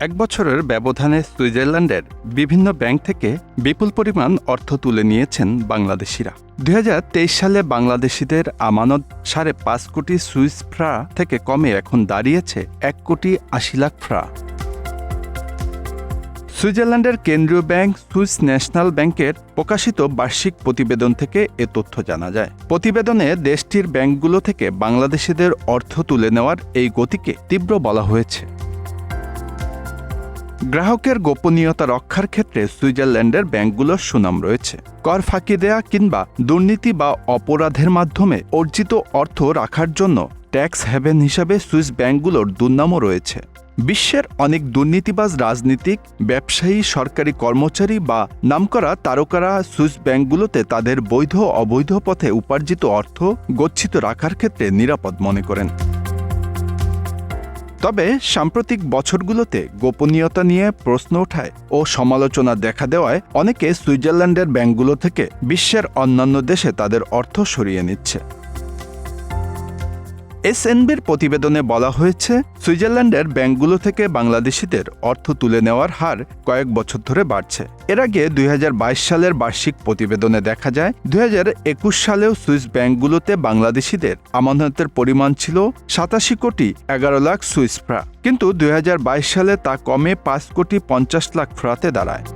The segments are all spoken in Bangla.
এক বছরের ব্যবধানে সুইজারল্যান্ডের বিভিন্ন ব্যাংক থেকে বিপুল পরিমাণ অর্থ তুলে নিয়েছেন বাংলাদেশিরা। 2023 সালে বাংলাদেশিদের আমানত 5.5 কোটি সুইস ফ্রা থেকে কমে এখন দাঁড়িয়েছে 1 কোটি 80 লাখ ফ্রা। সুইজারল্যান্ডের কেন্দ্রীয় ব্যাংক সুইস ন্যাশনাল ব্যাংকের প্রকাশিত বার্ষিক প্রতিবেদন থেকে এ তথ্য জানা যায়। প্রতিবেদনে দেশটির ব্যাংকগুলো থেকে বাংলাদেশিদের অর্থ তুলে নেওয়ার এই গতিকে তীব্র বলা হয়েছে। গ্রাহকের গোপনীয়তা রক্ষার ক্ষেত্রে সুইজারল্যান্ডের ব্যাংকগুলোর সুনাম রয়েছে। কর ফাঁকি দেয়া কিংবা দুর্নীতি বা অপরাধের মাধ্যমে অর্জিত অর্থ রাখার জন্য ট্যাক্স হেভেন হিসাবে সুইস ব্যাংকগুলোর দুর্নামও রয়েছে। বিশ্বের অনেক দুর্নীতিবাজ রাজনীতিক, ব্যবসায়ী, সরকারি কর্মচারী বা নামকরা তারকারা সুইস ব্যাংকগুলোতে তাদের বৈধ অবৈধ পথে উপার্জিত অর্থ গচ্ছিত রাখার ক্ষেত্রে নিরাপদ মনে করেন। তবে সাম্প্রতিক বছরগুলোতে গোপনীয়তা নিয়ে প্রশ্ন ওঠায় ও সমালোচনা দেখা দেওয়ায় অনেকে সুইজারল্যান্ডের ব্যাংকগুলো থেকে বিশ্বের অন্যান্য দেশে তাদের অর্থ সরিয়ে নিচ্ছে। এসএনবির প্রতিবেদনে বলা হয়েছে, সুইজারল্যান্ডের ব্যাংকগুলো থেকে বাংলাদেশিদের অর্থ তুলে নেওয়ার হার কয়েক বছর ধরে বাড়ছে। এর আগে 2022 সালের বার্ষিক প্রতিবেদনে দেখা যায় 2021 সালেও সুইস ব্যাংকগুলোতে বাংলাদেশিদের আমানতের পরিমাণ ছিল 87 কোটি 11 লাখ সুইস ফ্রা, কিন্তু 2022 সালে তা কমে 5 কোটি 50 লাখ ফ্রাতে দাঁড়ায়।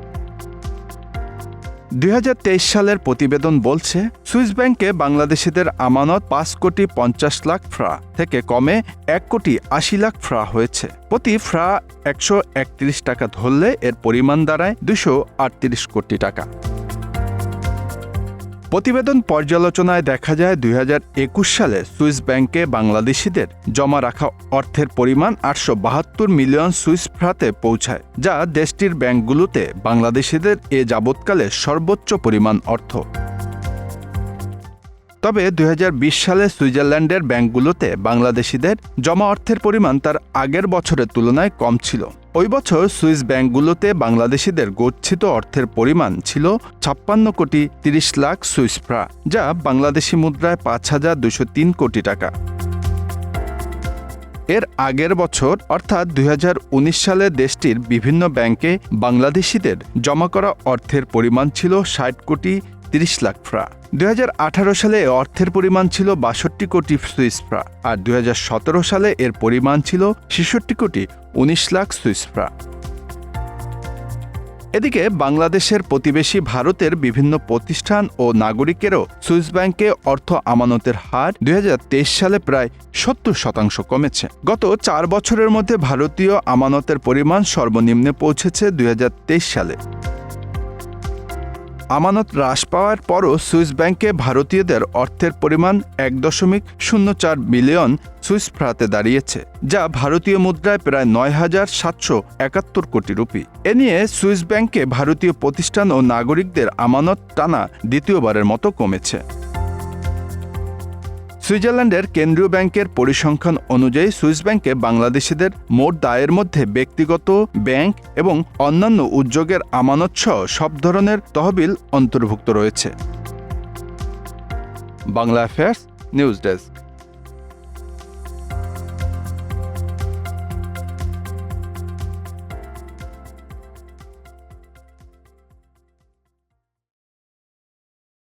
2023 সালের প্রতিবেদন বলছে, সুইস ব্যাংকে বাংলাদেশিদের আমানত 5 কোটি 50 লাখ ফ্রা থেকে কমে 1 কোটি 80 লাখ ফ্রা হয়েছে। প্রতি ফ্রা 131 টাকা ধরলে এর পরিমাণ দাঁড়ায় 238 কোটি টাকা। প্রতিবেদন পর্যালোচনায় দেখা যায় 2021 সালে সুইস ব্যাংকে বাংলাদেশিদের জমা রাখা অর্থের পরিমাণ 872 মিলিয়ন সুইস ফ্রাতে পৌঁছায়, যা দেশটির ব্যাংকগুলোতে বাংলাদেশিদের এ যাবৎকালে সর্বোচ্চ পরিমাণ অর্থ। তবে 2020 সালে সুইজারল্যান্ডের ব্যাংকগুলোতে বাংলাদেশিদের জমা অর্থের পরিমাণ তার আগের বছরের তুলনায় কম ছিল। ওই বছর সুইস ব্যাংকগুলোতে বাংলাদেশিদের গচ্ছিত অর্থের পরিমাণ ছিল 56 কোটি 30 লাখ সুইস ফ্রা, যা বাংলাদেশি মুদ্রায় 5,203 কোটি টাকা। এর আগের বছর অর্থাৎ 2019 সালে দেশটির বিভিন্ন ব্যাংকে বাংলাদেশিদের জমা করা অর্থের পরিমাণ ছিল 60 কোটি 30 লাখ ফ্রা। 2018 সালে অর্থের পরিমাণ ছিল 62 কোটি সুইস ফ্রা, আর 2017 সালে এর পরিমাণ ছিল 66 কোটি 19 লাখ সুইস ফ্রা। এদিকে বাংলাদেশের প্রতিবেশী ভারতের বিভিন্ন প্রতিষ্ঠান ও নাগরিকেরও সুইস ব্যাংকে অর্থ আমানতের হার 2023 সালে প্রায় 70% কমেছে। গত 4 বছরের মধ্যে ভারতীয় আমানতের পরিমাণ সর্বনিম্নে পৌঁছেছে 2023 সালে। আমানত হ্রাস পাওয়ার পরও সুইস ব্যাংকে ভারতীয়দের অর্থের পরিমাণ 1.04 বিলিয়ন সুইস ফ্রাতে দাঁড়িয়েছে, যা ভারতীয় মুদ্রায় প্রায় 9,771 কোটি রুপি। এ নিয়ে সুইস ব্যাংকে ভারতীয় প্রতিষ্ঠান ও নাগরিকদের আমানত টানা দ্বিতীয়বারের মতো কমেছে। সুইজারল্যান্ডের কেন্দ্রীয় ব্যাংকের পরিসংখ্যান অনুযায়ী সুইস ব্যাংকে বাংলাদেশিদের মোট দায়ের মধ্যে ব্যক্তিগত, ব্যাংক এবং অন্যান্য উদ্যোগের আমানত সহ সব ধরনের তহবিল অন্তর্ভুক্ত রয়েছে। Bangla affairs news desk.